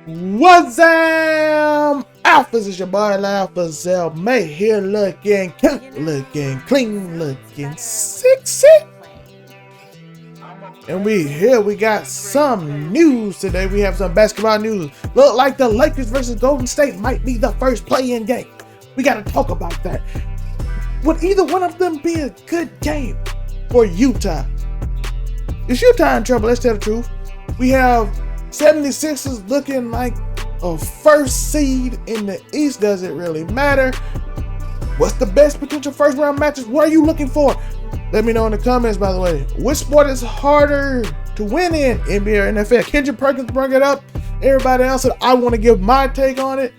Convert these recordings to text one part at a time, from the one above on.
What's up, Alphas? It's your boy Alpha Zelmae here, looking cute, looking clean, looking sexy. And we got some news today. We have some basketball news. Look like the Lakers versus Golden State might be the first play-in game. We got to talk about that. Would either one of them be a good game for Utah? Is Utah in trouble? Let's tell the truth. We have 76ers looking like a first seed in the East. Does it really matter? What's the best potential first round matches? What are you looking for? Let me know in the comments, by the way. Which sport is harder to win in, NBA or NFL? Kendrick Perkins brought it up. Everybody else said, I want to give my take on it.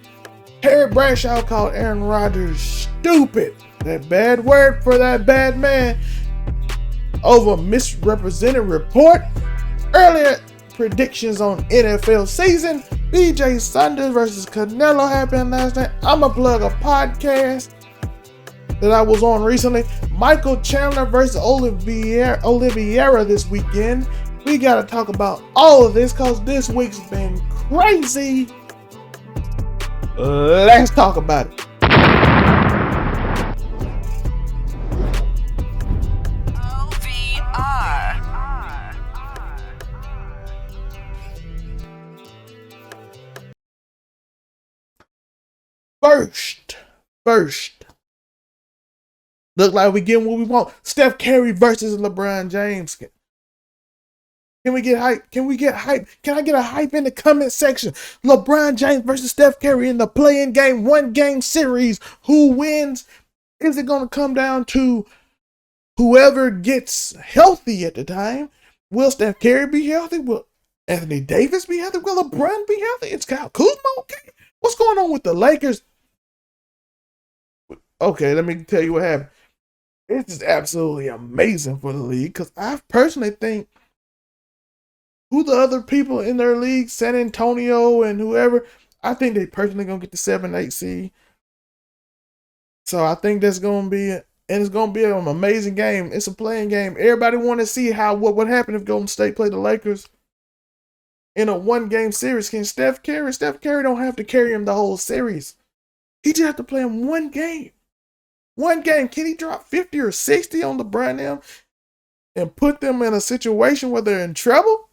Terry Bradshaw called Aaron Rodgers stupid. That bad word for that bad man over misrepresented report. Earlier predictions on NFL season. BJ Saunders versus Canelo happened last night. I'ma plug a podcast that I was on recently. Michael Chandler versus Oliveira this weekend. We gotta talk about all of this because this week's been crazy. Let's talk about it. First, look like we getting what we want. Steph Curry versus LeBron James. Can we get hype? Can I get a hype in the comment section? LeBron James versus Steph Curry in the play-in game, 1-game series. Who wins? Is it going to come down to whoever gets healthy at the time? Will Steph Curry be healthy? Will Anthony Davis be healthy? Will LeBron be healthy? It's Kyle Kuzma okay? What's going on with the Lakers? Okay, let me tell you what happened. It's just absolutely amazing for the league because I personally think who the other people in their league, San Antonio and whoever, I think they personally gonna get the 7-8 seed. So I think that's gonna be and it's gonna be an amazing game. It's a playing game. Everybody want to see what would happen if Golden State played the Lakers in a 1-game series. Can Steph Curry? Steph Curry don't have to carry him the whole series. He just have to play him 1 game. 1 game. Can he drop 50 or 60 on LeBron now and put them in a situation where they're in trouble?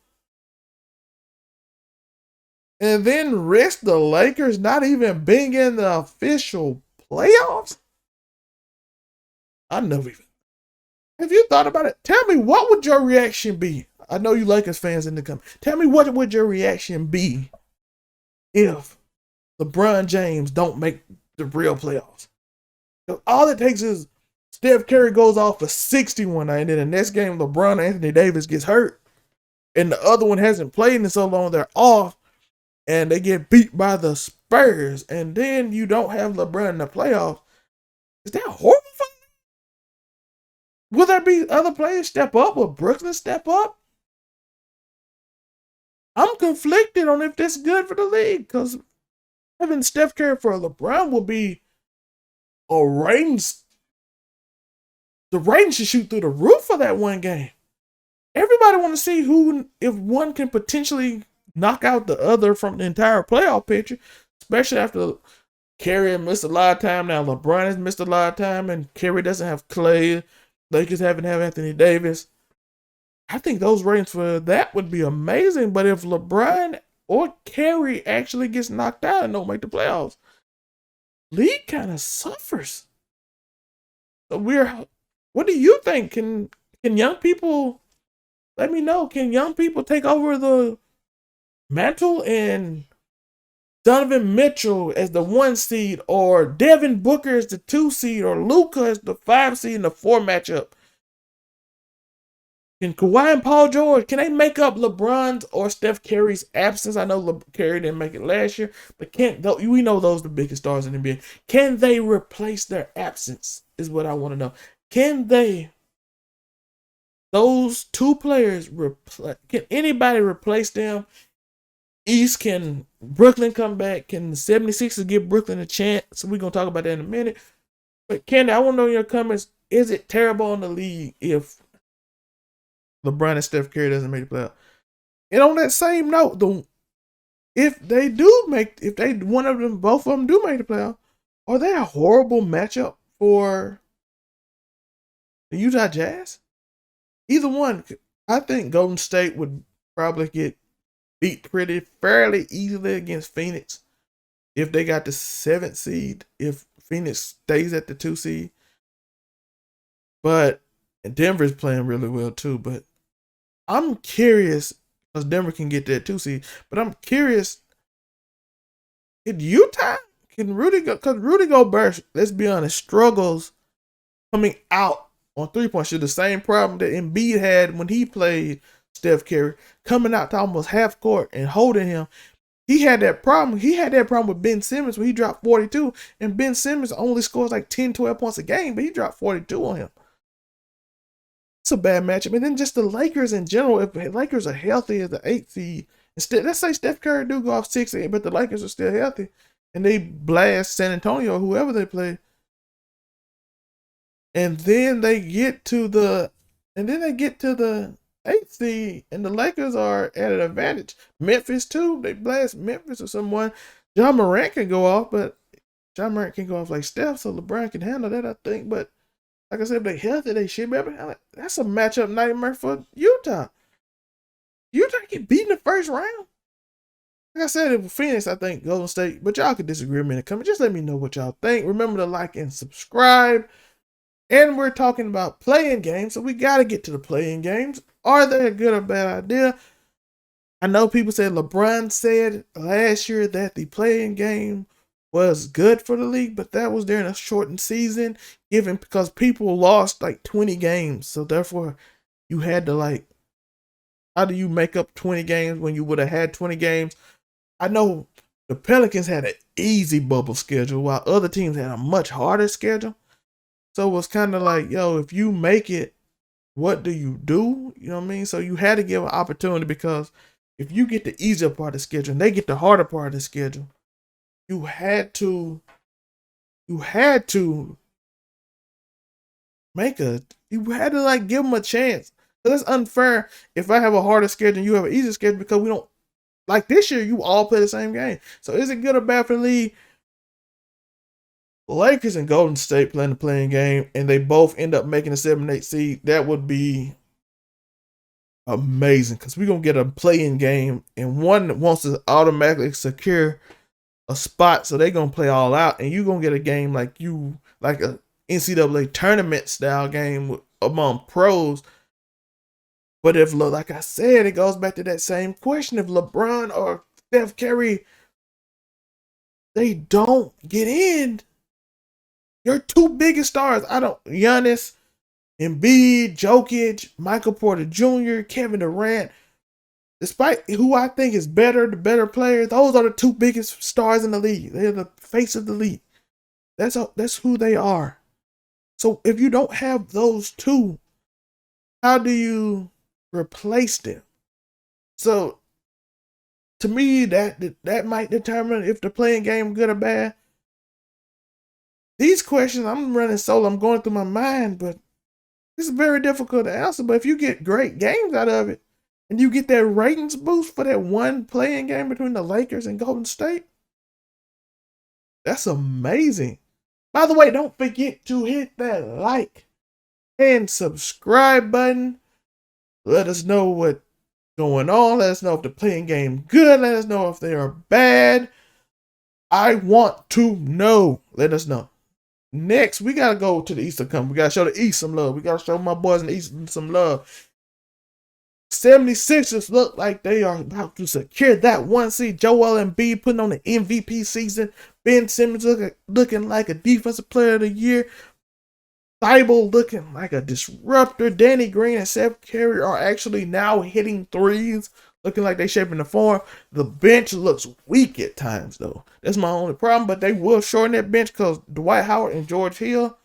And then risk the Lakers not even being in the official playoffs? I never even. Have you thought about it? Tell me, what would your reaction be? I know you Lakers fans in the comments. Tell me, what would your reaction be if LeBron James don't make the real playoffs? All it takes is Steph Curry goes off for 61 night, and then the next game, LeBron and Anthony Davis gets hurt, and the other one hasn't played in so long, they're off, and they get beat by the Spurs, and then you don't have LeBron in the playoffs. Is that horrible? Will there be other players step up? Will Brooklyn step up? I'm conflicted on if that's good for the league, because having Steph Curry for LeBron will be a ratings. The ratings should shoot through the roof for that 1 game. Everybody want to see if one can potentially knock out the other from the entire playoff picture, especially after Curry missed a lot of time. Now LeBron has missed a lot of time, and Curry doesn't have Clay. Lakers haven't have Anthony Davis. I think those ratings for that would be amazing. But if LeBron or Curry actually gets knocked out and don't make the playoffs, league kind of suffers. So what do you think? Can young people, let me know, can young people take over the mantle and Donovan Mitchell as the 1 seed, or Devin Booker as the 2 seed, or Luka as the 5 seed in the 4 matchup? Can Kawhi and Paul George, can they make up LeBron's or Steph Curry's absence? I know Curry didn't make it last year, but we know those are the biggest stars in the NBA. Can they replace their absence is what I want to know. Can those 2 players, can anybody replace them? East, can Brooklyn come back? Can the 76ers give Brooklyn a chance? So we're going to talk about that in a minute. But Candy, I want to know in your comments, is it terrible in the league if LeBron and Steph Curry doesn't make the playoff? And on that same note, if they do make, if they one of them, both of them do make the playoff, are they a horrible matchup for the Utah Jazz? Either one, I think Golden State would probably get beat pretty fairly easily against Phoenix if they got the 7th seed. If Phoenix stays at the 2 seed, but Denver's playing really well too. But I'm curious because Denver can get that 2 seed. But I'm curious, can Utah? Can Rudy go? Because Rudy Gobert, let's be honest, struggles coming out on 3-point shoot. The same problem that Embiid had when he played Steph Curry, coming out to almost half court and holding him. He had that problem. He had that problem with Ben Simmons when he dropped 42, and Ben Simmons only scores like 10, 12 points a game, but he dropped 42 on him. It's a bad matchup. And then just the Lakers in general, if the Lakers are healthy as the 8th seed, instead, let's say Steph Curry do go off 6-8, but the Lakers are still healthy, and they blast San Antonio or whoever they play. And then they get to the 8th seed, and the Lakers are at an advantage. Memphis too. They blast Memphis or someone. John Morant can go off, but John Morant can go off like Steph, so LeBron can handle that, I think. But like I said, if they healthy, they should be able to handle it. That's a matchup nightmare for Utah. Utah get beat in the first round. Like I said, if Phoenix, I think Golden State, but y'all can disagree with me in the comments. Just let me know what y'all think. Remember to like and subscribe. And we're talking about playing games, so we got to get to the playing games. Are they a good or bad idea? I know people said LeBron said last year that the playing game was good for the league, but that was during a shortened season, because people lost like 20 games. So therefore, you had to how do you make up 20 games when you would have had 20 games? I know the Pelicans had an easy bubble schedule, while other teams had a much harder schedule. So it was kind of like, yo, if you make it, what do you do? You know what I mean? So you had to give an opportunity, because if you get the easier part of the schedule and they get the harder part of the schedule, you had to give them a chance. So that's unfair if I have a harder schedule and you have an easier schedule, because we don't, like this year, you all play the same game. So is it good or bad for the league? Lakers and Golden State playing the playing game, and they both end up making a 7-8 seed. That would be amazing, because we're going to get a playing game, and one wants to automatically secure a spot, so they're going to play all out, and you're going to get a game like a NCAA tournament style game among pros. But if, like I said, it goes back to that same question. If LeBron or Steph Curry, they don't get in, your 2 biggest stars, Giannis, Embiid, Jokic, Michael Porter Jr., Kevin Durant, despite who I think is the better player, those are the 2 biggest stars in the league. They're the face of the league. That's who they are. So if you don't have those 2, how do you replace them? So to me, that might determine if the playing game good or bad. These questions, I'm running solo, I'm going through my mind, but it's very difficult to answer. But if you get great games out of it, and you get that ratings boost for that one playing game between the Lakers and Golden State, that's amazing. By the way, don't forget to hit that like and subscribe button. Let us know what's going on. Let us know if the playing game good. Let us know if they are bad. I want to know. Let us know. Next, we got to go to the Eastern Conference. We got to show the East some love. We got to show my boys in the East some love. 76ers look like they are about to secure that 1 seed. Joel Embiid putting on the MVP season. Ben Simmons looking like a defensive player of the year. Thibault looking like a disruptor. Danny Green and Steph Curry are actually now hitting threes, looking like they shaping the form. The bench looks weak at times, though. That's my only problem, but they will shorten that bench, because Dwight Howard and George Hill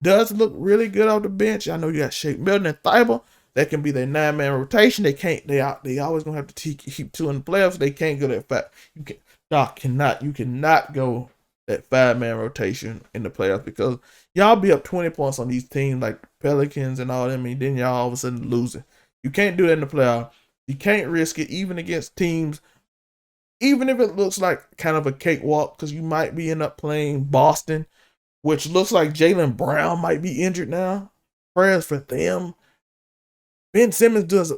does look really good off the bench. I know you got Shake Milton and Thibault. That can be their 9-man rotation. They always gonna have to keep 2 in the playoffs. They can't go that 5. You cannot go that 5-man rotation in the playoffs, because y'all be up 20 points on these teams like Pelicans and all them, and then y'all all of a sudden losing. You can't do that in the playoffs. You can't risk it, even against teams even if it looks like kind of a cakewalk, because you might be end up playing Boston, which looks like Jaylen Brown might be injured now. Prayers for them. Ben Simmons does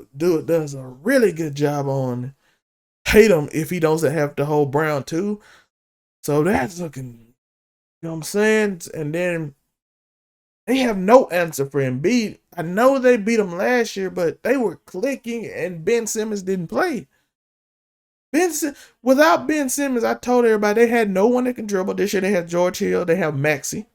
a really good job on Tatum if he doesn't have to hold Brown too. So that's looking, you know what I'm saying? And then they have no answer for Embiid. I know they beat him last year, but they were clicking and Ben Simmons didn't play. Without Ben Simmons, I told everybody they had no one that can dribble. This year they had George Hill, they have Maxey.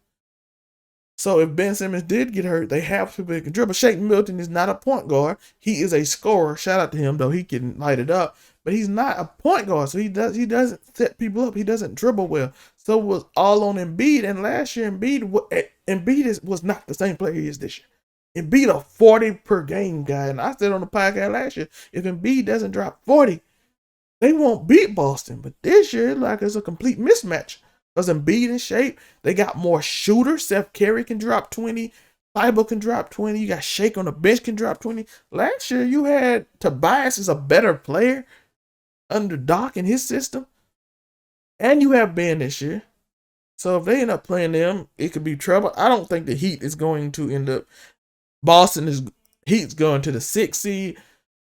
So if Ben Simmons did get hurt, they have people that can dribble. Shake Milton is not a point guard. He is a scorer. Shout out to him, though. He can light it up. But he's not a point guard, so he doesn't set people up. He doesn't dribble well. So it was all on Embiid. And last year, Embiid was not the same player he is this year. Embiid a 40 per game guy. And I said on the podcast last year, if Embiid doesn't drop 40, they won't beat Boston. But this year, it's a complete mismatch. Because Embiid in shape, they got more shooters. Steph Curry can drop 20. Thibault can drop 20. You got Shake on the bench can drop 20. Last year, you had Tobias is a better player under Doc in his system. And you have Ben this year. So if they end up playing them, it could be trouble. I don't think the Heat is going to end up. Heat's going to the 6th seed.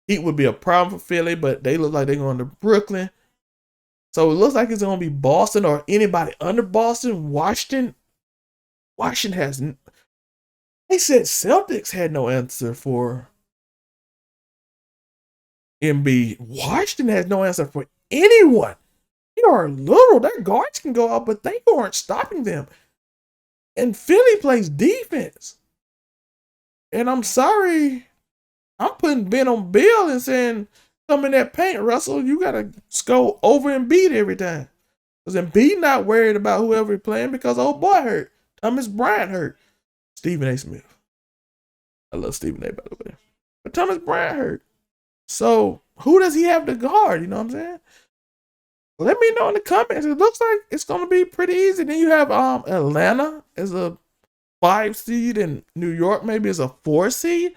Heat would be a problem for Philly, but they look like they're going to Brooklyn. So it looks like it's going to be Boston or anybody under Boston. Washington has. They said Celtics had no answer for Embiid. Washington has no answer for anyone. They are little. Their guards can go out, but they aren't stopping them. And Philly plays defense. And I'm sorry. I'm putting Ben on Bill and saying, come in that paint, Russell. You got to go over Embiid every time. Because Embiid not worried about whoever he's playing because old boy hurt. Thomas Bryant hurt. Stephen A. Smith. I love Stephen A., by the way. But Thomas Bryant hurt. So who does he have to guard? You know what I'm saying? Let me know in the comments. It looks like it's going to be pretty easy. Then you have Atlanta as a 5 seed and New York maybe as a 4 seed.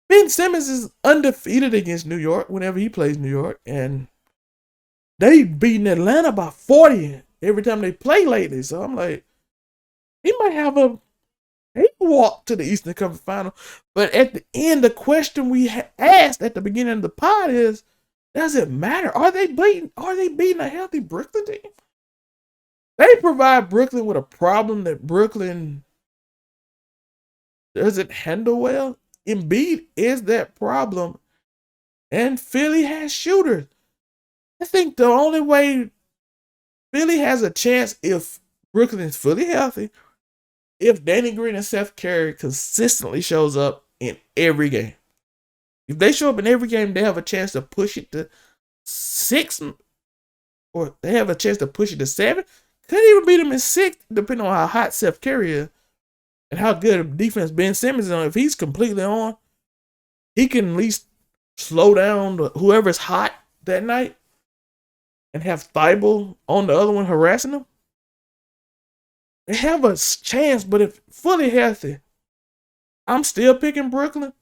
Ben Simmons is undefeated against New York whenever he plays New York. And they beating Atlanta by 40 every time they play lately. So I'm like, he might have a walk to the Eastern Conference Final. But at the end, the question we asked at the beginning of the pod is, does it matter? Are they beating a healthy Brooklyn team? They provide Brooklyn with a problem that Brooklyn doesn't handle well. Embiid is that problem. And Philly has shooters. I think the only way Philly has a chance if Brooklyn is fully healthy, if Danny Green and Steph Curry consistently shows up in every game. If they show up in every game, they have a chance to push it to 6, or they have a chance to push it to 7. Could even beat them in 6, depending on how hot Steph Curry is and how good of defense Ben Simmons is on. If he's completely on, he can at least slow down whoever's hot that night and have Thibault on the other one harassing them. They have a chance, but if fully healthy, I'm still picking Brooklyn.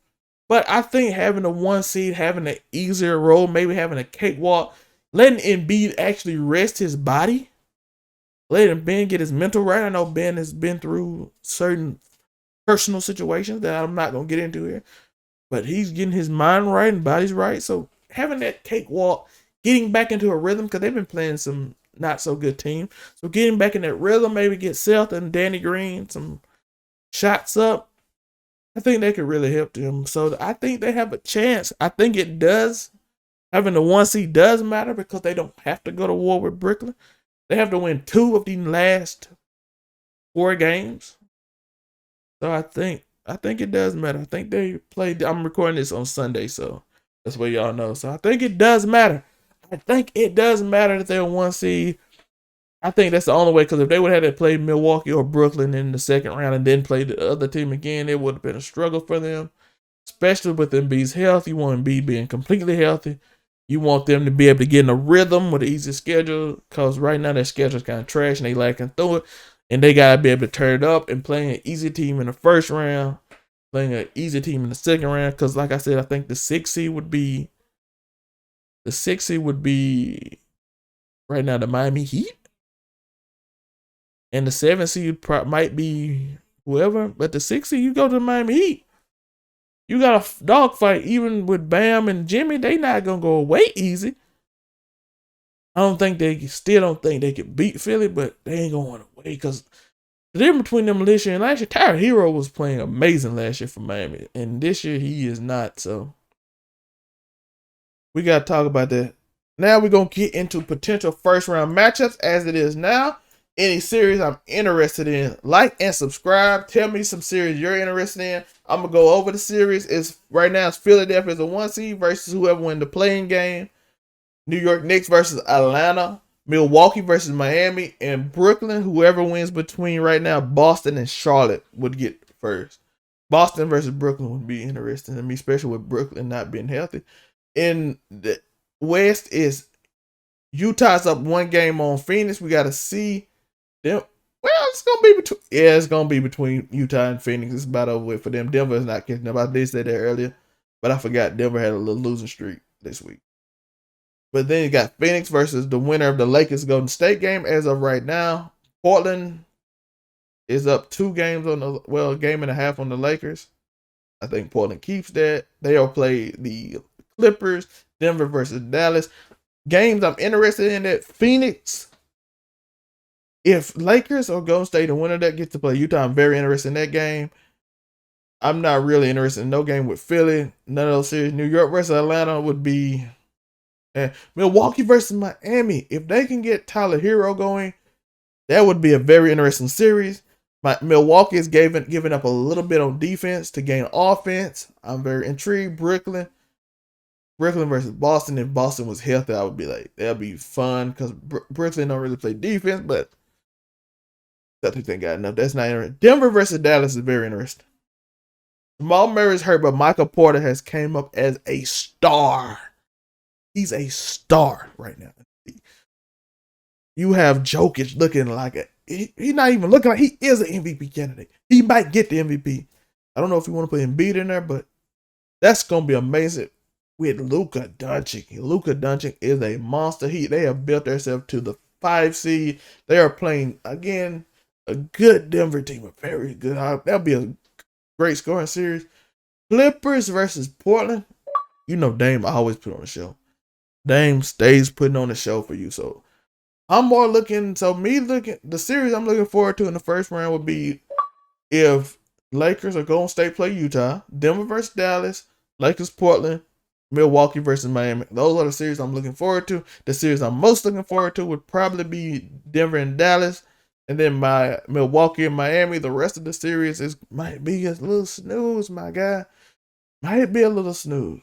But I think having a 1 seed, having an easier role, maybe having a cakewalk, letting Embiid actually rest his body, letting Ben get his mental right. I know Ben has been through certain personal situations that I'm not going to get into here, but he's getting his mind right and body's right. So having that cakewalk, getting back into a rhythm, because they've been playing some not so good teams. So getting back in that rhythm, maybe get Seth and Danny Green some shots up. I think they could really help them. So I think they have a chance. I think it does. Having the 1 seed does matter because they don't have to go to war with Brooklyn. They have to win 2 of the last 4 games. So I think it does matter. I think they played. I'm recording this on Sunday, so that's what y'all know. So I think it does matter. I think it does matter that they're 1 seed. I think that's the only way, because if they would have had to play Milwaukee or Brooklyn in the second round and then play the other team again, it would have been a struggle for them, especially with Embiid's health. You want Embiid being completely healthy. You want them to be able to get in a rhythm with an easy schedule, because right now their schedule is kind of trash and they lacking through it. And they got to be able to turn it up and playing an easy team in the first round, playing an easy team in the second round. Because like I said, I think the 6 seed would be right now the Miami Heat. And the 7 seed might be whoever, but the 6 seed, you go to the Miami Heat. You got a dogfight, even with Bam and Jimmy, they not gonna go away easy. I still don't think they could beat Philly, but they ain't going away because the difference between them this year and last year, Tyler Hero was playing amazing last year for Miami, and this year he is not. So we gotta talk about that. Now we're gonna get into potential first round matchups as it is now. Any series I'm interested in, like and subscribe. Tell me some series you're interested in. I'm gonna go over the series. Right now it's Philadelphia as a 1 seed versus whoever win the playing game. New York Knicks versus Atlanta. Milwaukee versus Miami, and Brooklyn. Whoever wins between right now Boston and Charlotte would get first. Boston versus Brooklyn would be interesting to me, especially with Brooklyn not being healthy. In the West is Utah's up 1 game on Phoenix. We got to see them. Well, it's gonna be between Utah and Phoenix. It's about over with for them. Denver is not catching up. I did say that earlier, but I forgot Denver had a little losing streak this week. But then you got Phoenix versus the winner of the Lakers Golden State game as of right now. Portland is up 2 games on a game and a half on the Lakers. I think Portland keeps that. They'll play the Clippers. Denver versus Dallas. Games I'm interested in that Phoenix. If Lakers or Golden State, the winner that gets to play Utah, I'm very interested in that game. I'm not really interested in no game with Philly. None of those series. New York versus Atlanta would be. And Milwaukee versus Miami. If they can get Tyler Hero going, that would be a very interesting series. Milwaukee is giving up a little bit on defense to gain offense. I'm very intrigued. Brooklyn versus Boston. If Boston was healthy, I would be like, that'd be fun because Brooklyn don't really play defense, but I think they got enough. That's not interesting. Denver versus Dallas is very interesting. Jamal Murray's hurt, but Michael Porter has came up as a star. He's a star right now. You have Jokic looking like he's not even looking like he is an MVP candidate. He might get the MVP. I don't know if you want to put Embiid in there, but that's going to be amazing with Luka Doncic. Luka Doncic is a monster. They have built themselves to the 5 seed. They are playing, again, a good Denver team. A very good. That'll be a great scoring series. Clippers versus Portland. You know Dame always put on the show. Dame stays putting on the show for you. So I'm more looking. The series I'm looking forward to in the first round would be if Lakers or Golden State play Utah, Denver versus Dallas, Lakers, Portland, Milwaukee versus Miami. Those are the series I'm looking forward to. The series I'm most looking forward to would probably be Denver and Dallas, and then my Milwaukee and Miami. The rest of the series might be a little snooze, my guy. Might be a little snooze.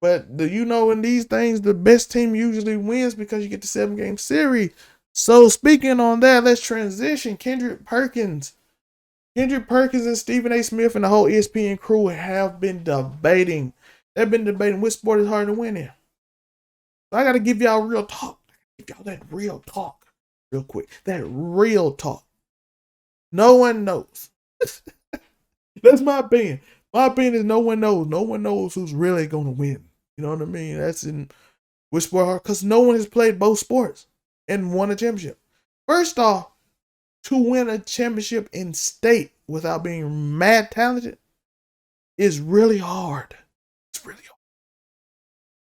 But in these things, the best team usually wins because you get the 7-game series. So speaking on that, let's transition. Kendrick Perkins and Stephen A. Smith and the whole ESPN crew have been debating. They've been debating which sport is harder to win in. So I got to give y'all real talk. Give y'all that real talk real quick. That real talk. No one knows. That's my opinion. My opinion is no one knows. No one knows who's really going to win. You know what I mean? That's in which sport, because no one has played both sports and won a championship. First off, to win a championship in state without being mad talented is really hard. It's really hard.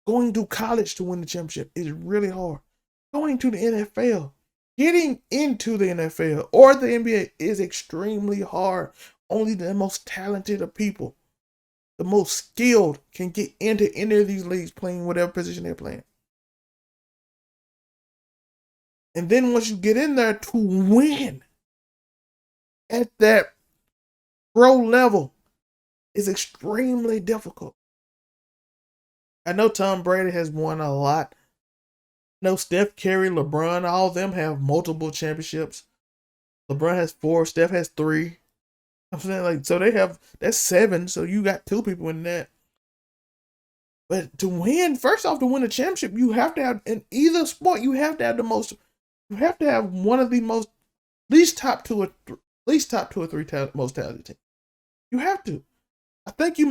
Going to college to win the championship is really hard. Going to the NFL, getting into the NFL or the NBA is extremely hard. Only the most talented of people, the most skilled, can get into any of these leagues playing whatever position they're playing. And then once you get in there to win at that pro level is extremely difficult. I know Tom Brady has won a lot. I know Steph Curry, LeBron, all of them have multiple championships. LeBron has 4, Steph has 3. I'm saying, so that's 7, so you got 2 people in that. But to win, first off, to win a championship, you have to have, in either sport, you have to have one of the most, top 2 or 3 most talented teams. You have to. I think you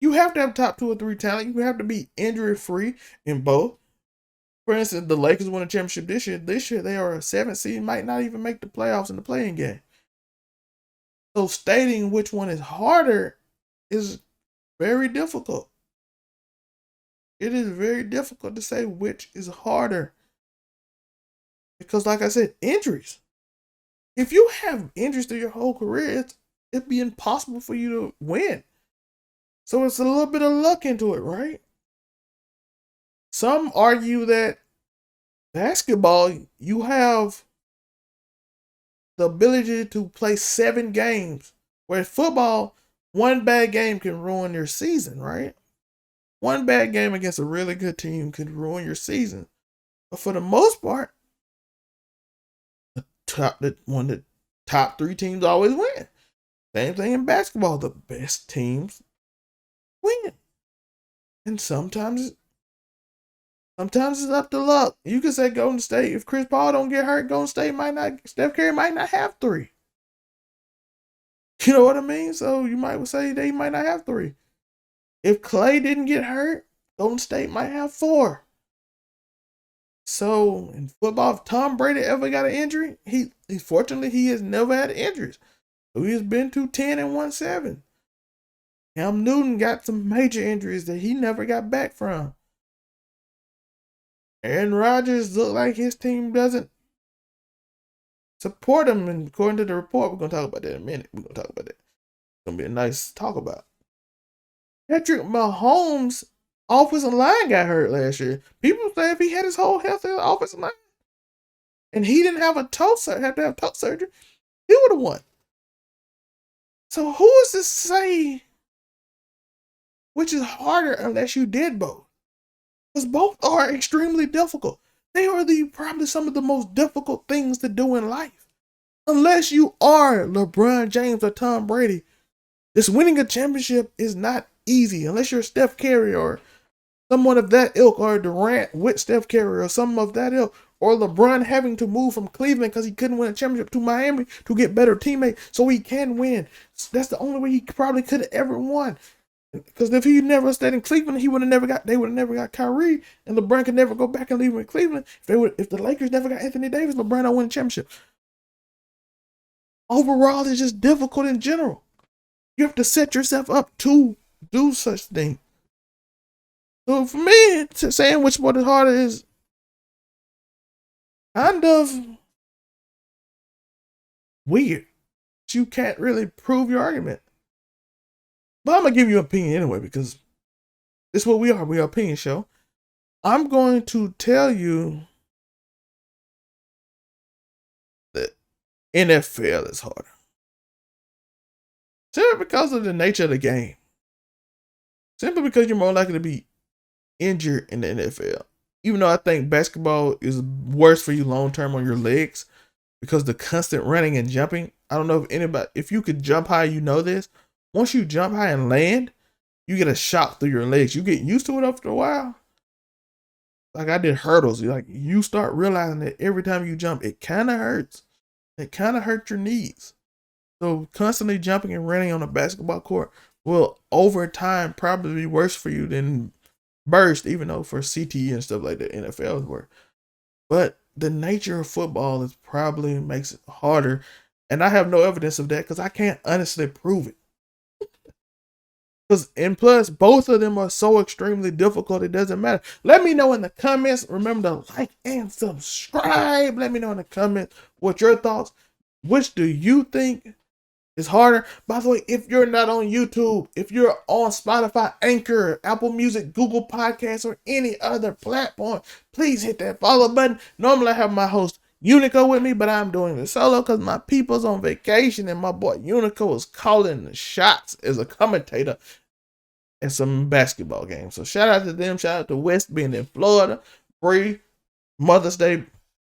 You have to have top 2 or 3 talent. You have to be injury free in both. For instance, the Lakers won a championship this year. This year they are a 7th seed, might not even make the playoffs in the playing game. So stating which one is harder is very difficult. It is very difficult to say which is harder. Because like I said, injuries. If you have injuries through your whole career, it'd be impossible for you to win. So it's a little bit of luck into it, right? Some argue that basketball, you have the ability to play 7 games, whereas football, one bad game can ruin your season, right? One bad game against a really good team could ruin your season. But for the most part, the top 3 teams always win. Same thing in basketball. The best teams win. And sometimes it's up to luck. You could say Golden State. If Chris Paul don't get hurt, Steph Curry might not have 3. You know what I mean? So you might say they might not have 3. If Clay didn't get hurt, Golden State might have 4. So in football, if Tom Brady ever got an injury, fortunately he has never had injuries. So he has been to 10-7. Cam Newton got some major injuries that he never got back from. Aaron Rodgers looked like his team doesn't support him, and according to the report, we're going to talk about that in a minute. It's going to be a nice talk about. Patrick Mahomes' offensive line got hurt last year. People say if he had his whole healthy offensive line and he didn't have toe surgery, he would have won. So who is to say which is harder unless you did both? Because both are extremely difficult. They are probably some of the most difficult things to do in life. Unless you are LeBron James or Tom Brady, this winning a championship is not easy. Unless you're Steph Curry or someone of that ilk, or Durant with Steph Curry or some of that ilk, or LeBron having to move from Cleveland because he couldn't win a championship to Miami to get better teammates so he can win. That's the only way he probably could have ever won. Because if he never stayed in Cleveland, they would have never got Kyrie, and LeBron could never go back and leave him in Cleveland. If the Lakers never got Anthony Davis, LeBron don't win a championship. Overall, it's just difficult in general. You have to set yourself up to do such things. So for me, saying which one is harder is kind of weird. You can't really prove your argument. But I'm going to give you an opinion anyway, because this is what we are. We are an opinion show. I'm going to tell you that NFL is harder. Simply because of the nature of the game. Simply because you're more likely to be injured in the NFL. Even though I think basketball is worse for you long term on your legs because the constant running and jumping. I don't know if you could jump high, you know this. Once you jump high and land, you get a shock through your legs. You get used to it after a while. Like I did hurdles. You start realizing that every time you jump, it kind of hurts. It kind of hurts your knees. So constantly jumping and running on a basketball court will over time probably be worse for you than burst, even though for CTE and stuff like that, NFL is worse. But the nature of football is probably makes it harder. And I have no evidence of that because I can't honestly prove it. And plus, both of them are so extremely difficult, it doesn't matter. Let me know in the comments. Remember to like and subscribe. Let me know in the comments what your thoughts. Which do you think is harder? By the way, if you're not on YouTube, if you're on Spotify, Anchor, Apple Music, Google Podcasts, or any other platform, please hit that follow button. Normally, I have my host Unico with me, but I'm doing it solo because my people's on vacation and my boy Unico is calling the shots as a commentator in some basketball games. So shout out to them. Shout out to West being in Florida. Bree, Mother's Day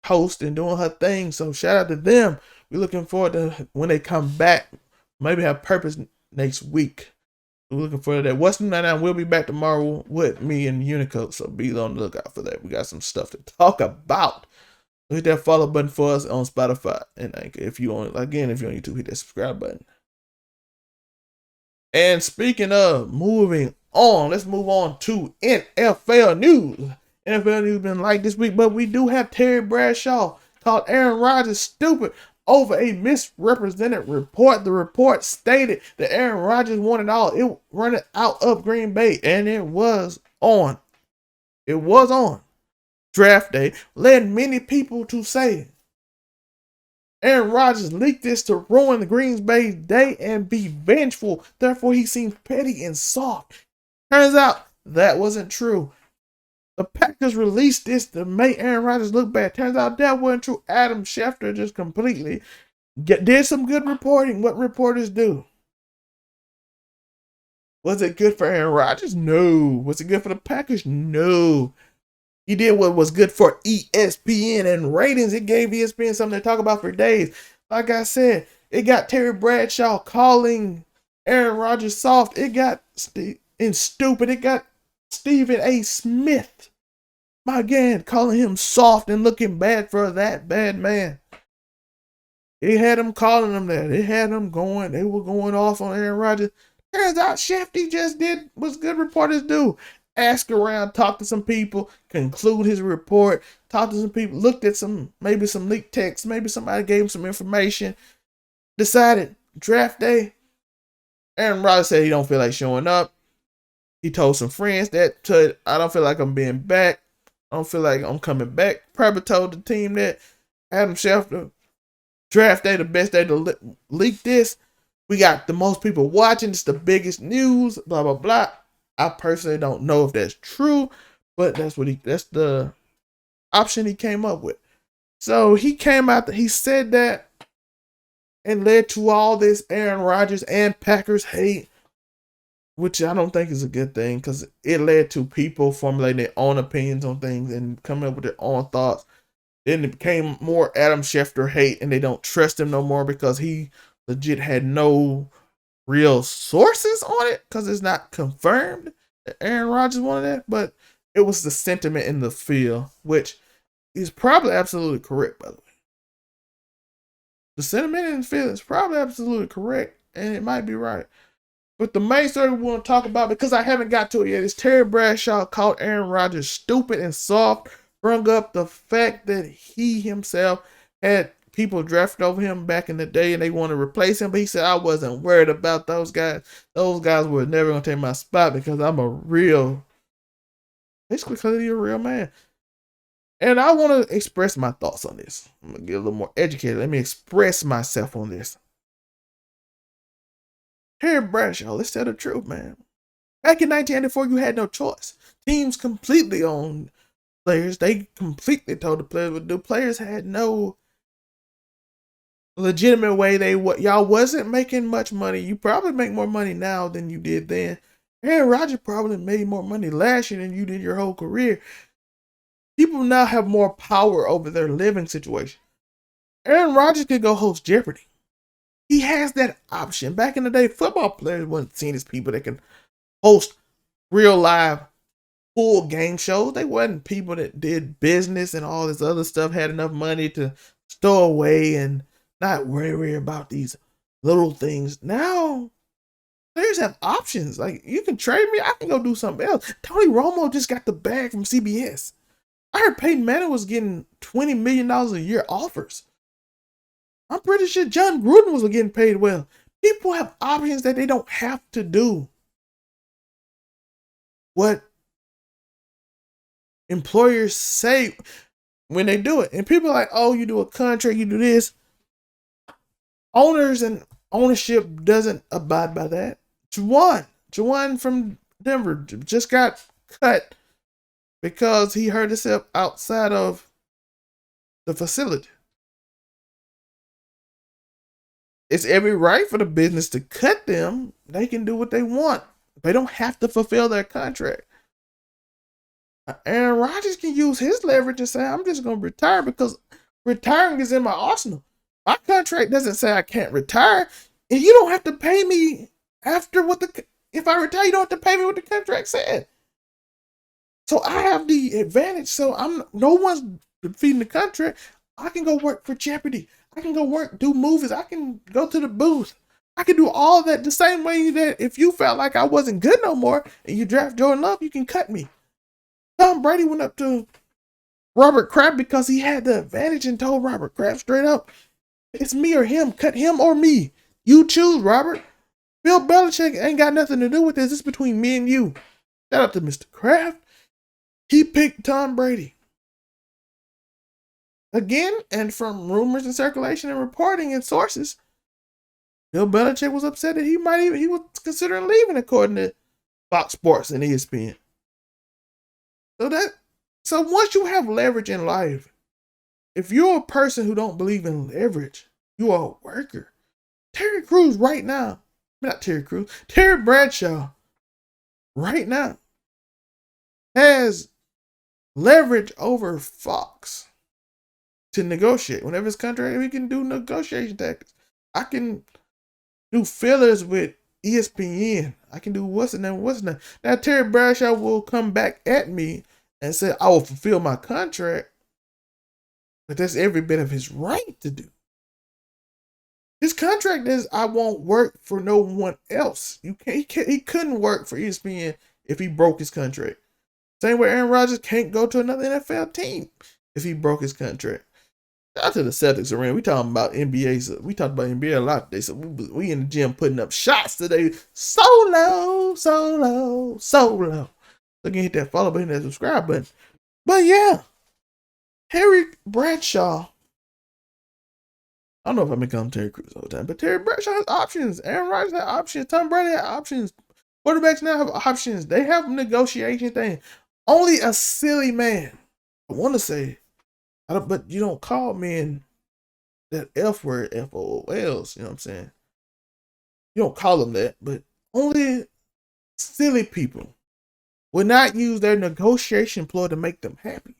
host and doing her thing. So shout out to them. We're looking forward to when they come back. Maybe have purpose next week. We're looking forward to that. WN99 will be back tomorrow with me and Unico. So be on the lookout for that. We got some stuff to talk about. Hit that follow button for us on Spotify and Anchor. If you're on YouTube, hit that subscribe button. And speaking of moving on. Let's move on to NFL news. NFL news been like this week, but we do have Terry Bradshaw called Aaron Rodgers stupid over a misrepresented report. The report stated that Aaron Rodgers wanted it running out of Green Bay, and it was on. It was on draft day, led many people to say Aaron Rodgers leaked this to ruin the Green Bay's day and be vengeful. Therefore, he seems petty and soft. Turns out that wasn't true. The Packers released this to make Aaron Rodgers look bad. Turns out that wasn't true. Adam Schefter just completely did some good reporting. What reporters do. Was it good for Aaron Rodgers? No. Was it good for the Packers? No. He did what was good for ESPN and ratings. It gave ESPN something to talk about for days. Like I said, it got Terry Bradshaw calling Aaron Rodgers soft. It got stupid. It got Stephen A. Smith, my God, calling him soft and looking bad for that bad man. It had him calling him that. It had them going. They were going off on Aaron Rodgers. Turns out Shefty just did what good reporters do. Ask around, talk to some people, conclude his report, talk to some people, looked at maybe some leaked text, maybe somebody gave him some information, decided draft day. Aaron Rodgers said he don't feel like showing up. He told some friends that I don't feel like I'm being back. I don't feel like I'm coming back. Probably told the team that. Adam Schefter, draft day, the best day to leak this. We got the most people watching. It's the biggest news, blah, blah, blah. I personally don't know if that's true, but that's the option he came up with. So he came out, he said that and led to all this Aaron Rodgers and Packers hate, which I don't think is a good thing because it led to people formulating their own opinions on things and coming up with their own thoughts. Then it became more Adam Schefter hate, and they don't trust him no more because he legit had no real sources on it because it's not confirmed that Aaron Rodgers wanted that, but it was the sentiment in the field, which is probably absolutely correct, by the way. The sentiment in the field is probably absolutely correct, and it might be right. But the main story we want to talk about, because I haven't got to it yet, is Terry Bradshaw called Aaron Rodgers stupid and soft, brought up the fact that he himself had people drafted over him back in the day and they want to replace him, but he said, I wasn't worried about those guys. Those guys were never going to take my spot because I'm basically because you're a real man. And I want to express my thoughts on this. I'm going to get a little more educated. Let me express myself on this. Terry Bradshaw, let's tell the truth, man. Back in 1984, you had no choice. Teams completely owned players. They completely told the players what to do. Players had no legitimate way. Y'all wasn't making much money. You probably make more money now than you did then. Aaron Rodgers probably made more money last year than you did your whole career. People now have more power over their living situation. Aaron Rodgers could go host Jeopardy. He has that option. Back in the day, football players weren't seen as people that can host real live full game shows. They wasn't people that did business and all this other stuff, had enough money to stow away and not worry about these little things. Now, players have options. Like, you can trade me, I can go do something else. Tony Romo just got the bag from CBS. I heard Peyton Manning was getting $20 million a year offers. I'm pretty sure John Gruden was getting paid well. People have options that they don't have to do what employers say when they do it. And people are like, oh, you do a contract, you do this. Owners and ownership doesn't abide by that. Juwan from Denver just got cut because he hurt himself outside of the facility. It's every right for the business to cut them. They can do what they want. They don't have to fulfill their contract. Aaron Rodgers can use his leverage and say, I'm just going to retire because retiring is in my arsenal. My contract doesn't say I can't retire. And you don't have to pay me after if I retire, you don't have to pay me what the contract said. So I have the advantage. So no one's defeating the contract. I can go work for Jeopardy. I can go do movies. I can go to the booth. I can do all that the same way that if you felt like I wasn't good no more and you draft Jordan Love, you can cut me. Tom Brady went up to Robert Kraft because he had the advantage and told Robert Kraft straight up, it's me or him. Cut him or me. You choose, Robert. Bill Belichick ain't got nothing to do with this. It's between me and you. Shout out to Mr. Kraft. He picked Tom Brady. Again, and from rumors and circulation and reporting and sources, Bill Belichick was upset that he was considering leaving, according to Fox Sports and ESPN. So once you have leverage in life, if you're a person who don't believe in leverage, you are a worker. Terry Bradshaw right now has leverage over Fox to negotiate. Whenever it's contract, we can do negotiation tactics. I can do fillers with ESPN. I can do what's the name. Now Terry Bradshaw will come back at me and say I will fulfill my contract, but that's every bit of his right to do. His contract is I won't work for no one else. He couldn't work for ESPN if he broke his contract. Same way Aaron Rodgers can't go to another NFL team if he broke his contract. Shout out to the Celtics arena. We talking about NBA. So we talked about NBA a lot today. So we in the gym putting up shots today. So low. So again, hit that follow button and that subscribe button. But yeah, Terry Bradshaw. I don't know if I'm become Terry Crews all the time, but Terry Bradshaw has options. Aaron Rodgers has options. Tom Brady has options. Quarterbacks now have options. They have negotiation thing. Only a silly man, I want to say, but you don't call men that F word, FOOLs, you know what I'm saying? You don't call them that, but only silly people will not use their negotiation ploy to make them happy.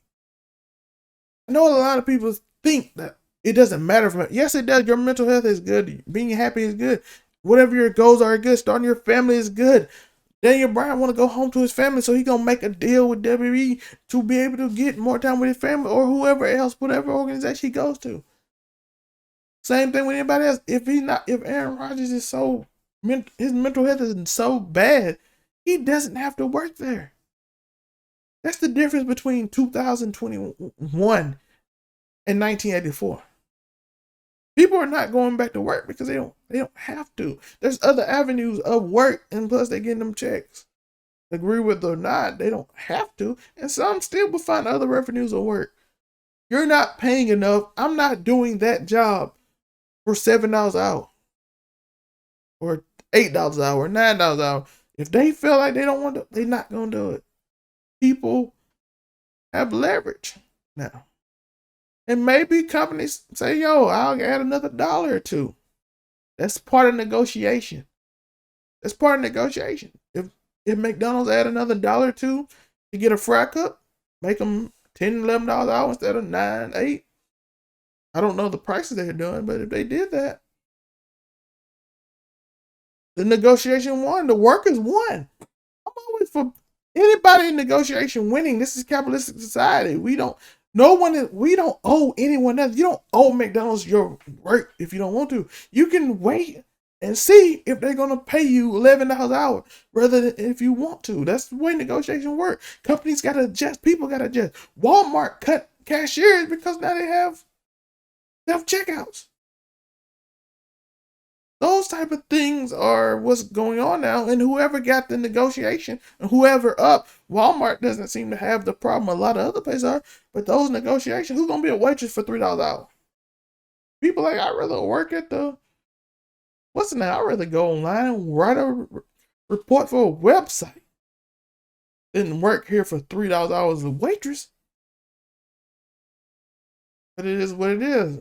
I know a lot of people think that it doesn't matter for me. Yes, it does. Your mental health is good. Being happy is good. Whatever your goals are good. Starting your family is good. Daniel Bryan want to go home to his family, so he going to make a deal with WWE to be able to get more time with his family or whoever else, whatever organization he goes to. Same thing with anybody else. If Aaron Rodgers is his mental health is so bad, he doesn't have to work there. That's the difference between 2021 and 1984. People are not going back to work because they don't have to. There's other avenues of work, and plus they're getting them checks. Agree with it or not, they don't have to. And some still will find other avenues of work. You're not paying enough. I'm not doing that job for $7 an hour. Or $8 an hour, $9 an hour. If they feel like they don't want to, they're not going to do it. People have leverage now. And maybe companies say, yo, I'll add another $1 or $2. That's part of negotiation. If McDonald's add another $1 or $2 to get a fry cup, make them $10, $11 an hour instead of $9, $8. I don't know the prices they're doing, but if they did that, the negotiation won. The workers won. I'm always for anybody in negotiation winning. This is capitalistic society. We don't owe anyone else. You don't owe McDonald's your work if you don't want to. You can wait and see if they're going to pay you $11 an hour rather than if you want to. That's the way negotiation works. Companies got to adjust. People got to adjust. Walmart cut cashiers because now they have self-checkouts. Those type of things are what's going on now. And whoever got the negotiation and whoever up, Walmart doesn't seem to have the problem a lot of other places are. But those negotiations, who's going to be a waitress for $3 an hour? People like, I'd rather work at I'd rather go online and write a report for a website than work here for $3 an hour as a waitress. But it is what it is.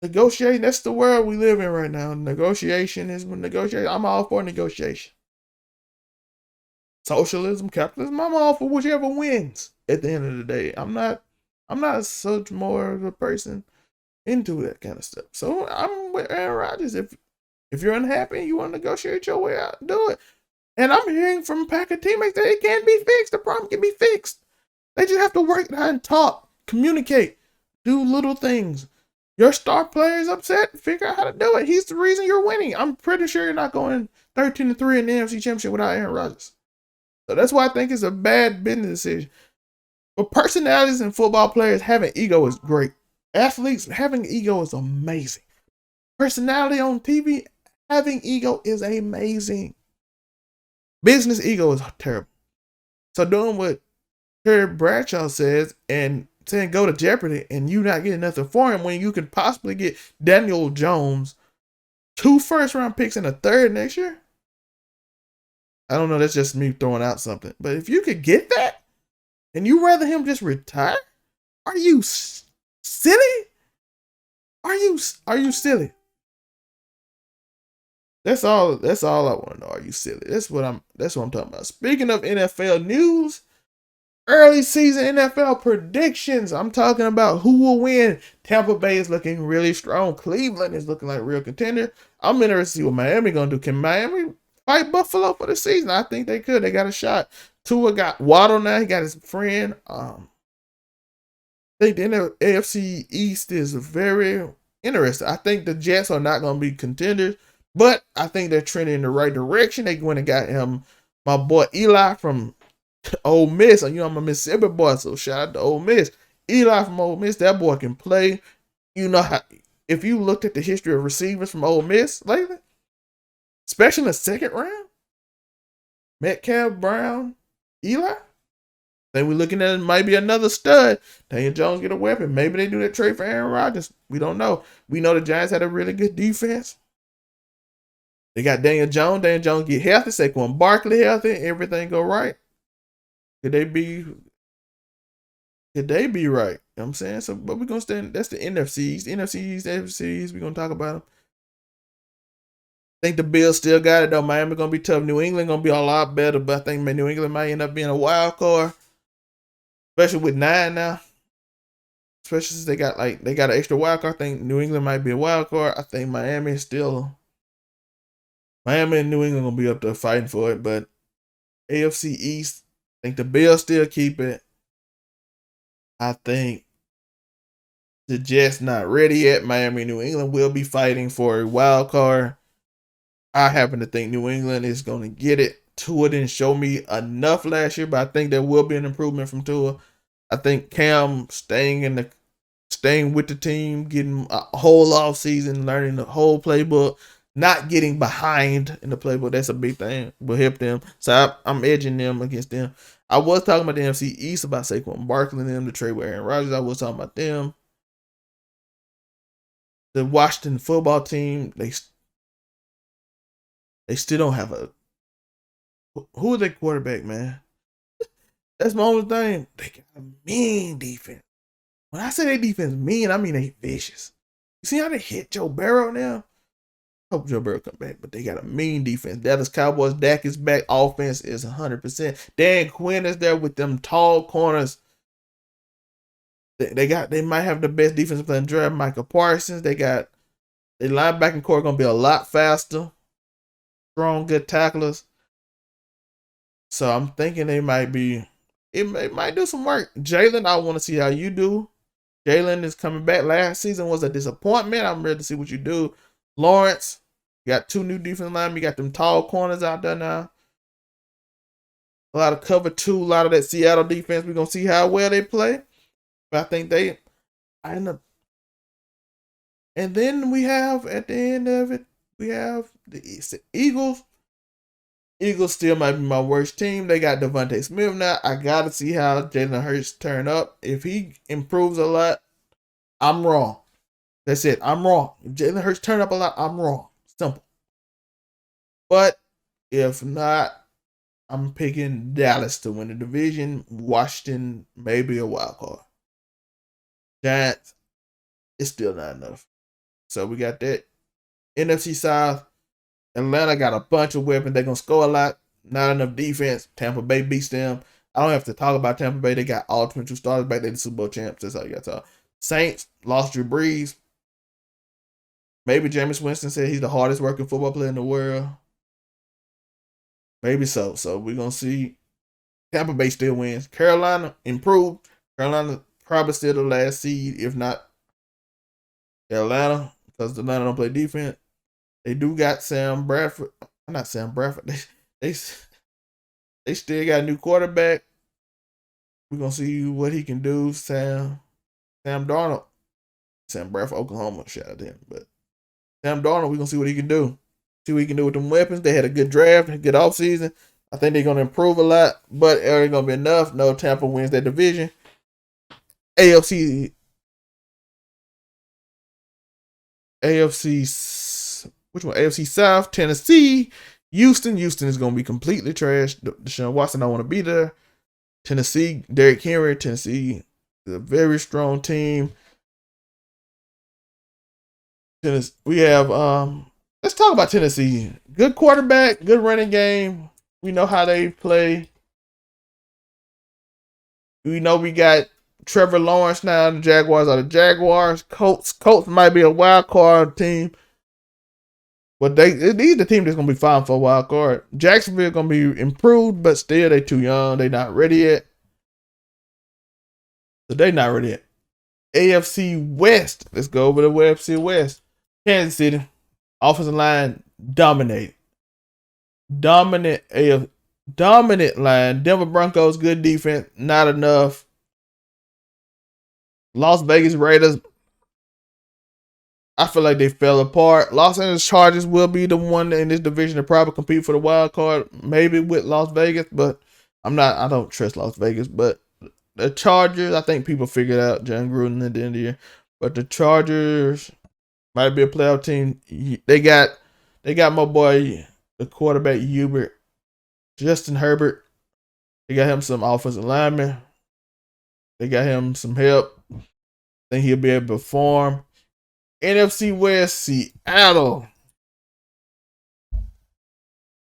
Negotiating, that's the world we live in right now. Negotiation is negotiation. I'm all for negotiation. Socialism, capitalism, I'm all for whichever wins at the end of the day. I'm not such more of a person into that kind of stuff. So I'm with Aaron Rodgers. If you're unhappy and you want to negotiate your way out, do it. And I'm hearing from Packer teammates that it can be fixed. The problem can be fixed. They just have to work and talk, communicate, do little things. Your star player is upset. Figure out how to do it. He's the reason you're winning. I'm pretty sure you're not going 13-3 in the NFC Championship without Aaron Rodgers. So that's why I think it's a bad business decision. But personalities and football players having ego is great. Athletes having ego is amazing. Personality on TV, having ego is amazing. Business ego is terrible. So doing what Terry Bradshaw says and saying go to Jeopardy and you not getting nothing for him when you could possibly get Daniel Jones 2 first-round picks and a third next year. I don't know. That's just me throwing out something. But if you could get that and you rather him just retire, are you silly? Are you silly? That's all I want to know. Are you silly? That's what I'm talking about. Speaking of NFL news, early season NFL predictions. I'm talking about who will win. Tampa Bay is looking really strong. Cleveland is looking like a real contender. I'm interested to see what Miami gonna do. Can Miami fight Buffalo for the season? I think they could. They got a shot. Tua got Waddle now. He got his friend. I think the AFC East is very interesting. I think the Jets are not going to be contenders, but I think they're trending in the right direction. They went and got him, my boy Eli from Ole Miss. You know, I'm a Mississippi boy, so shout out to Ole Miss. Eli from Ole Miss, that boy can play. You know how, if you looked at the history of receivers from Ole Miss lately, especially in the second round, Metcalf, Brown, Eli, then we're looking at it might be another stud. Daniel Jones get a weapon. Maybe they do that trade for Aaron Rodgers. We don't know. We know the Giants had a really good defense. They got Daniel Jones. Daniel Jones get healthy. Saquon Barkley healthy. Everything go right. Could they be right? You know what I'm saying? So, but we're going to stand. That's the NFCs. The NFCs, we're going to talk about them. I think the Bills still got it, though. Miami going to be tough. New England going to be a lot better, but I think New England might end up being a wild card. Especially with 9 now. Especially since they got an extra wild card. I think New England might be a wild card. I think Miami and New England gonna be up there fighting for it. But AFC East, I think the Bills still keep it. I think the Jets not ready yet. Miami and New England will be fighting for a wild card. I happen to think New England is gonna get it. Tua didn't show me enough last year, but I think there will be an improvement from Tua. I think Cam staying with the team, getting a whole off season, learning the whole playbook, not getting behind in the playbook. That's a big thing. Will help them. So I'm edging them against them. I was talking about the NFC East about Saquon Barkley and them, the trade with Aaron Rodgers. I was talking about them. The Washington football team, they still don't have a. Who is their quarterback, man? That's my only thing. They got a mean defense. When I say they defense mean, I mean they vicious. You see how they hit Joe Burrow now? I hope Joe Burrow come back, but they got a mean defense. Dallas Cowboys, Dak is back. Offense is 100%. Dan Quinn is there with them tall corners. They might have the best defensive player in the draft. Michael Parsons. They got their linebacking core gonna be a lot faster. Strong, good tacklers. So I'm thinking they might be. It might do some work. Jalen, I want to see how you do. Jalen is coming back. Last season was a disappointment. I'm ready to see what you do. Lawrence, you got 2 new defensive linemen. You got them tall corners out there now. A lot of cover 2, a lot of that Seattle defense. We're going to see how well they play. But I think I end up. And then we have, at the end of it, we have the Eagles. Eagles still might be my worst team. They got Devontae Smith now. I got to see how Jalen Hurts turn up. If he improves a lot, I'm wrong. That's it. I'm wrong. If Jalen Hurts turn up a lot, I'm wrong. Simple. But if not, I'm picking Dallas to win the division. Washington, maybe a wild card. Giants, it's still not enough. So we got that. NFC South. Atlanta got a bunch of weapons. They're going to score a lot. Not enough defense. Tampa Bay beats them. I don't have to talk about Tampa Bay. They got all 22 starters back. They're the Super Bowl champs. That's all you got to talk. Saints lost Drew Brees. Maybe Jameis Winston said he's the hardest working football player in the world. Maybe so. So we're going to see. Tampa Bay still wins. Carolina improved. Carolina probably still the last seed, if not Atlanta, because Atlanta don't play defense. They do got Sam Bradford. Not Sam Bradford. They they still got a new quarterback. We're gonna see what he can do. Sam Darnold. Sam Bradford, Oklahoma. Shout out to him. But Sam Darnold, we're gonna see what he can do. See what he can do with them weapons. They had a good draft, a good offseason. I think they're gonna improve a lot, but it ain't gonna be enough. No, Tampa wins that division. AFC which one? AFC South, Tennessee, Houston. Houston is gonna be completely trashed. Deshaun Watson don't want to be there. Tennessee, Derrick Henry. Tennessee is a very strong team. We have let's talk about Tennessee. Good quarterback, good running game. We know how they play. We know we got Trevor Lawrence now. The Jaguars are the Jaguars. Colts might be a wild card team. But these are the team that's gonna be fine for a wild card. Jacksonville gonna be improved, but still they too young. They not ready yet. So they not ready yet. AFC West. Let's go over to AFC West. Kansas City. Offensive line dominate. Dominant line. Denver Broncos, good defense. Not enough. Las Vegas Raiders. I feel like they fell apart. Los Angeles Chargers will be the one in this division to probably compete for the wild card, maybe with Las Vegas, but I don't trust Las Vegas. But the Chargers, I think people figured out John Gruden at the end of the year. But the Chargers might be a playoff team. They got my boy, the quarterback Hubert, Justin Herbert. They got him some offensive linemen. They got him some help. I think he'll be able to perform. NFC West, Seattle.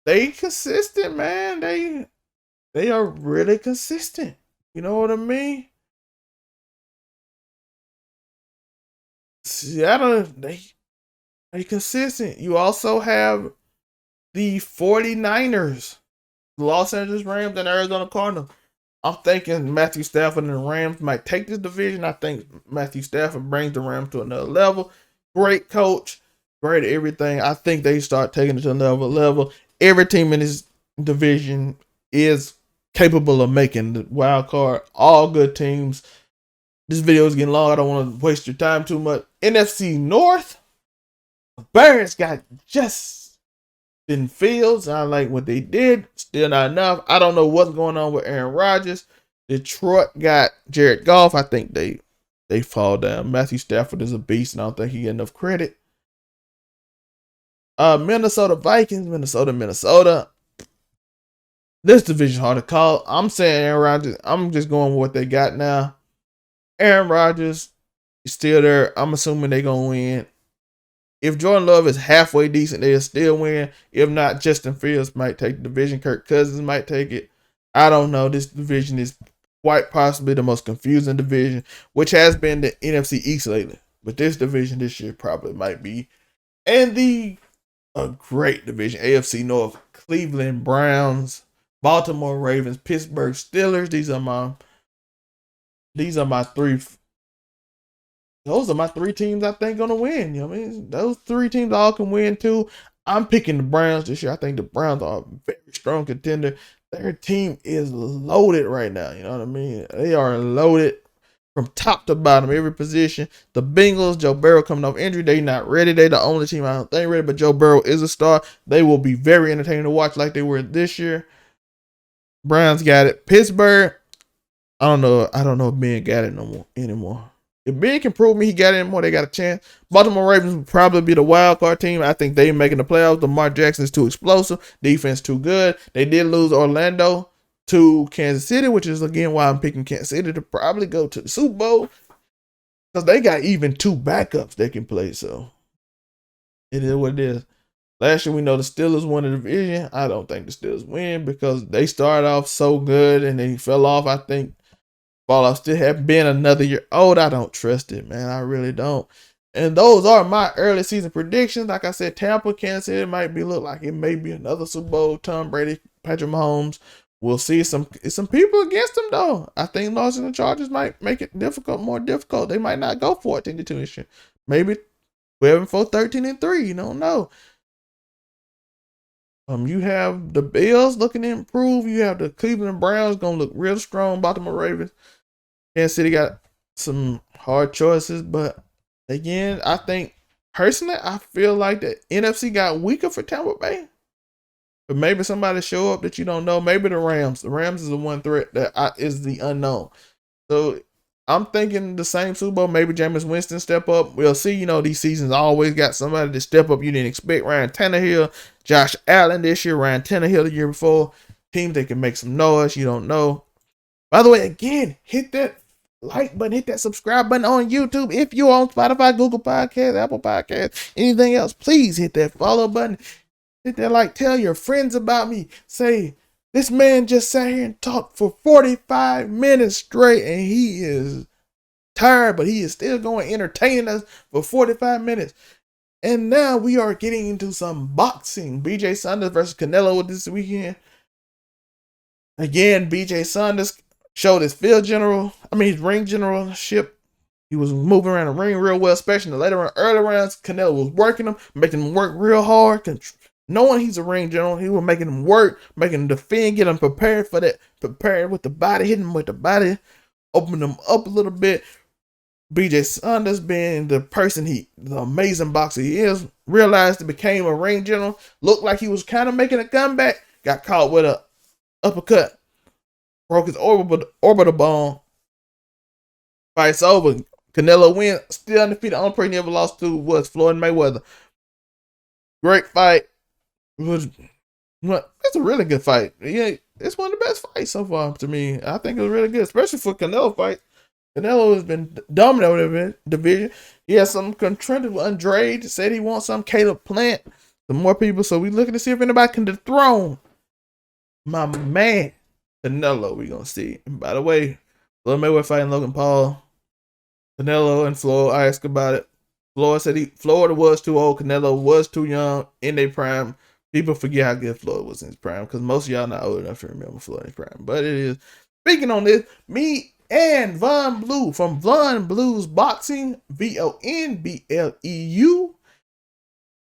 They consistent, man. They are really consistent. You know what I mean? Seattle, they consistent. You also have the 49ers, the Los Angeles Rams, and Arizona Cardinals. I'm thinking Matthew Stafford and the Rams might take this division. I think Matthew Stafford brings the Rams to another level. Great coach, great everything. I think they start taking it to another level. Every team in this division is capable of making the wild card. All good teams. This video is getting long. I don't want to waste your time too much. NFC North. Bears got Justin Fields. I like what they did. Still not enough. I don't know what's going on with Aaron Rodgers. Detroit got Jared Goff. I think they fall down. Matthew Stafford is a beast, and I don't think he get enough credit. Minnesota Vikings, Minnesota. This division hard to call. I'm saying Aaron Rodgers. I'm just going with what they got now. Aaron Rodgers is still there. I'm assuming they're going to win. If Jordan Love is halfway decent, they'll still win. If not, Justin Fields might take the division. Kirk Cousins might take it. I don't know. This division is quite possibly the most confusing division, which has been the NFC East lately. But this division this year probably might be. And a great division, AFC North, Cleveland Browns, Baltimore Ravens, Pittsburgh Steelers. Those are my three teams I think gonna win. You know what I mean? Those three teams all can win too. I'm picking the Browns this year. I think the Browns are a very strong contender. Their team is loaded right now. You know what I mean? They are loaded from top to bottom, every position. The Bengals, Joe Burrow coming off injury. They not ready. They the only team I don't think ready, but Joe Burrow is a star. They will be very entertaining to watch like they were this year. Browns got it. Pittsburgh, I don't know if Ben got it anymore. If Ben can prove me he got it anymore, they got a chance. Baltimore Ravens will probably be the wild card team. I think they making the playoffs. Lamar Jackson is too explosive. Defense too good. They did lose Orlando to Kansas City, which is again why I'm picking Kansas City to probably go to the Super Bowl, because they got even two backups they can play. So it is what it is. Last year we know the Steelers won the division. I don't think the Steelers win because they started off so good and they fell off. I think fallout still have been another year old. I don't trust it, man. I really don't. And those are my early season predictions. Like I said, Tampa, Kansas City might look like it may be another Super Bowl. Tom Brady, Patrick Mahomes. We'll see some people against them though. I think Los Angeles Chargers might make it more difficult. They might not go 14-2 this year. Maybe 12-4, 13-3. You don't know. You have the Bills looking to improve. You have the Cleveland Browns gonna look real strong. Baltimore Ravens. Kansas City got some hard choices, but again, I think personally, I feel like the NFC got weaker for Tampa Bay. But maybe somebody show up that you don't know. Maybe the Rams. The Rams is the one threat that is the unknown. So I'm thinking the same Super Bowl. Maybe Jameis Winston step up. We'll see. You know, these seasons always got somebody to step up you didn't expect. Ryan Tannehill, Josh Allen this year, Ryan Tannehill the year before. Teams that can make some noise. You don't know. By the way, again, hit that like button, hit that subscribe button on YouTube. If you're on Spotify, Google Podcasts, Apple Podcasts, anything else, please hit that follow button. Hit that like, tell your friends about me. Say, this man just sat here and talked for 45 minutes straight and he is tired, but he is still going to entertain us for 45 minutes. And now we are getting into some boxing. BJ Saunders versus Canelo this weekend. Again, BJ Saunders showed his his ring generalship. He was moving around the ring real well, especially in the early rounds. Canelo was working him, making him work real hard. Knowing he's a ring general, he was making him work, making him defend, get him prepared for that, prepared with the body, hitting him with the body, opening him up a little bit. BJ Saunders, being the amazing boxer he is, realized he became a ring general, looked like he was kind of making a comeback, got caught with a uppercut, broke his orbital bone. Fight's over. Canelo wins, still undefeated. The only person he ever lost to was Floyd Mayweather. Great fight. It's a really good fight. Yeah, it's one of the best fights so far to me. I think it was really good, especially for Canelo fight. Canelo has been dominant over the division. He has some contenders with Andrade, said he wants some Caleb Plant, some more people. So we looking to see if anybody can dethrone my man Canelo. We gonna see. And by the way, Floyd Mayweather fighting Logan Paul. Canelo and Floyd, I asked about it. Floyd said Florida was too old. Canelo was too young in their prime. People forget how good Floyd was in his prime because most of y'all not old enough to remember Floyd in his prime. But it is. Speaking on this, me and Von Blue from Von Blues Boxing, VONBLEU.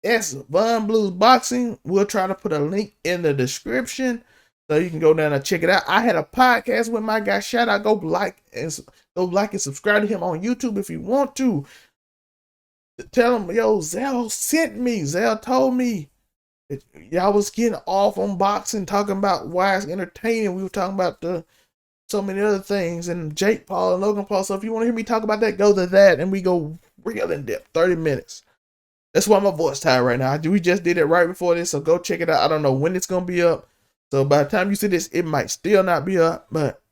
That's Von Blues Boxing. We'll try to put a link in the description so you can go down and check it out. I had a podcast with my guy. Shout out, go like and subscribe to him on YouTube if you want to. Tell him, yo, Zell sent me. Zell told me that y'all was getting off on boxing, talking about why it's entertaining. We were talking about so many other things, and Jake Paul and Logan Paul. So if you want to hear me talk about that, go to that, and we go real in depth, 30 minutes. That's why my voice tired right now. We just did it right before this, so go check it out. I don't know when it's going to be up. So by the time you see this, it might still not be up, but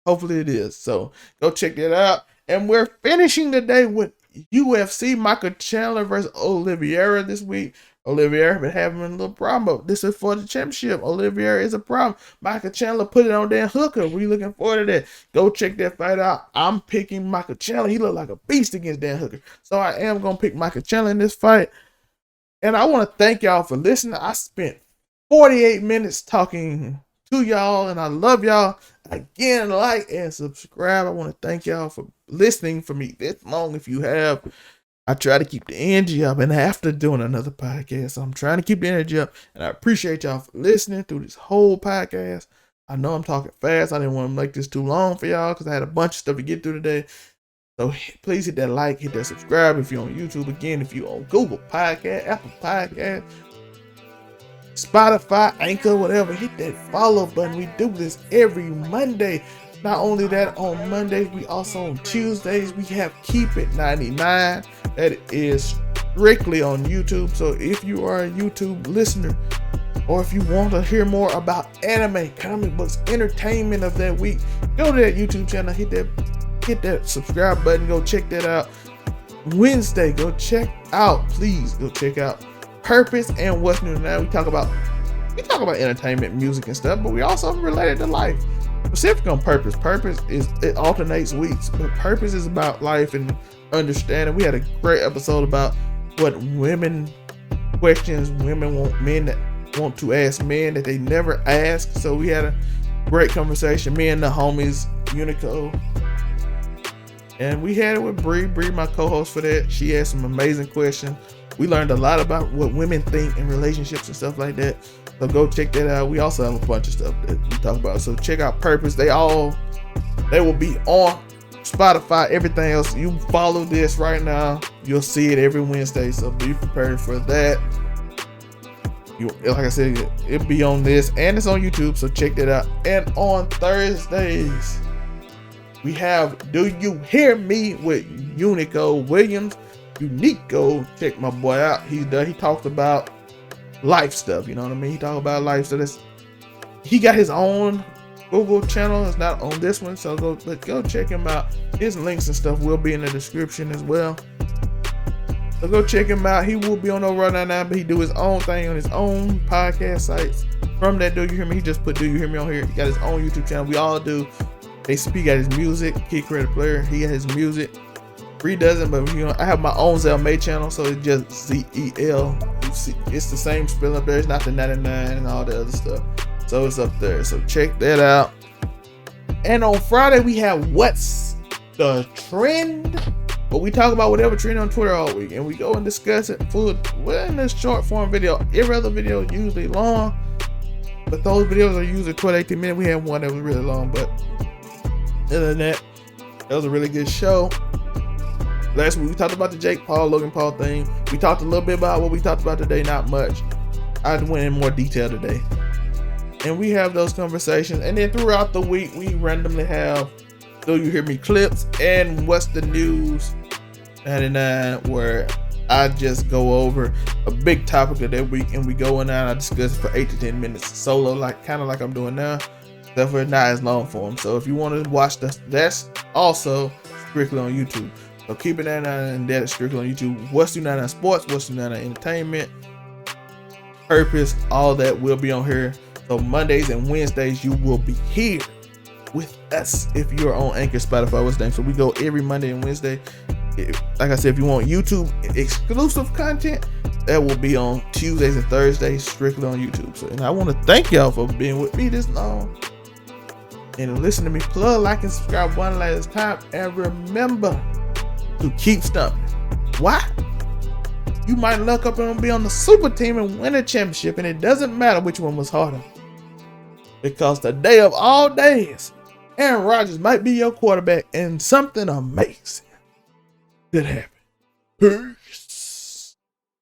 hopefully it is. So go check that out. And we're finishing the day with UFC, Michael Chandler versus Oliveira this week. Oliveira been having a little problem, but this is for the championship. Oliveira is a problem. Michael Chandler put it on Dan Hooker. We looking forward to that. Go check that fight out. I'm picking Michael Chandler. He looked like a beast against Dan Hooker. So I am going to pick Michael Chandler in this fight. And I want to thank y'all for listening. I spent 48 minutes talking to y'all, and I love y'all. Again, like and subscribe. I want to thank y'all for listening for me this long. If you have, I try to keep the energy up, and after doing another podcast, so I'm trying to keep the energy up, and I appreciate y'all for listening through this whole podcast. I know I'm talking fast. I didn't want to make this too long for y'all because I had a bunch of stuff to get through today. So please hit that like, hit that subscribe if you're on YouTube. Again, if you're on Google Podcast, Apple Podcast, Spotify, Anchor, whatever, hit that follow button. We do this every Monday. Not only that, on Mondays, we also on Tuesdays, we have Keep It 99. That is strictly on YouTube. So if you are a YouTube listener, or if you want to hear more about anime, comic books, entertainment of that week, go to that YouTube channel, hit that subscribe button, go check that out. Wednesday, please go check out Purpose and What's New Now. We talk about entertainment, music and stuff, but we also related to life. Specific on Purpose. It alternates weeks, but Purpose is about life and understanding. We had a great episode about what questions women want men that want to ask men that they never ask. So we had a great conversation. Me and the homies, Unico And we had it with Bree, my co-host for that. She asked some amazing questions. We learned a lot about what women think in relationships and stuff like that. So go check that out. We also have a bunch of stuff that we talk about. So check out Purpose. They will be on Spotify, everything else. You follow this right now, you'll see it every Wednesday. So be prepared for that. Like I said, it'll be on this and it's on YouTube. So check that out. And on Thursdays, we have Do You Hear Me with Unico Williams. Unico, check my boy out. He talks about life stuff. You know what I mean? He talks about life stuff. He got his own Google channel. It's not on this one, so go check him out. His links and stuff will be in the description as well. So go check him out. He will be on WN99, but he do his own thing on his own podcast sites. From that Do You Hear Me, he just put Do You Hear Me on here. He got his own YouTube channel. We all do. ACP got his music. Kid Credit Player, he got his music. Bree doesn't, but I have my own Zelmae channel, so it's just ZEL. It's the same spelling up there. It's not the 99 and all the other stuff. So it's up there. So check that out. And on Friday, we have What's the Trend? But we talk about whatever trend on Twitter all week. And we go and discuss it in this short form video. Every other video is usually long. But those videos are usually 12 to 18 minutes. We had one that was really long. But other than that, that was a really good show. Last week we talked about the Jake Paul, Logan Paul thing. We talked a little bit about what we talked about today, not much. I went in more detail today. And we have those conversations. And then throughout the week, we randomly have Do You Hear Me clips and What's the News 99, where I just go over a big topic of that week and we go in and I discuss it for 8 to 10 minutes solo, kind of like I'm doing now. Therefore, not as long form. So if you want to watch that's also strictly on YouTube. So keep it 99 and that is strictly on YouTube. What's the 99 Sports, What's the 99 Entertainment, Purpose, all that will be on here. So Mondays and Wednesdays, you will be here with us if you're on Anchor, Spotify, what's the name. So we go every Monday and Wednesday. Like I said, if you want YouTube exclusive content, that will be on Tuesdays and Thursdays, strictly on YouTube. So, and I want to thank y'all for being with me this long and listen to me plug, like, and subscribe one last time. And remember to keep stumping. Why? You might luck up and be on the super team and win a championship, and it doesn't matter which one was harder. Because the day of all days, Aaron Rodgers might be your quarterback and something amazing could happen. Peace.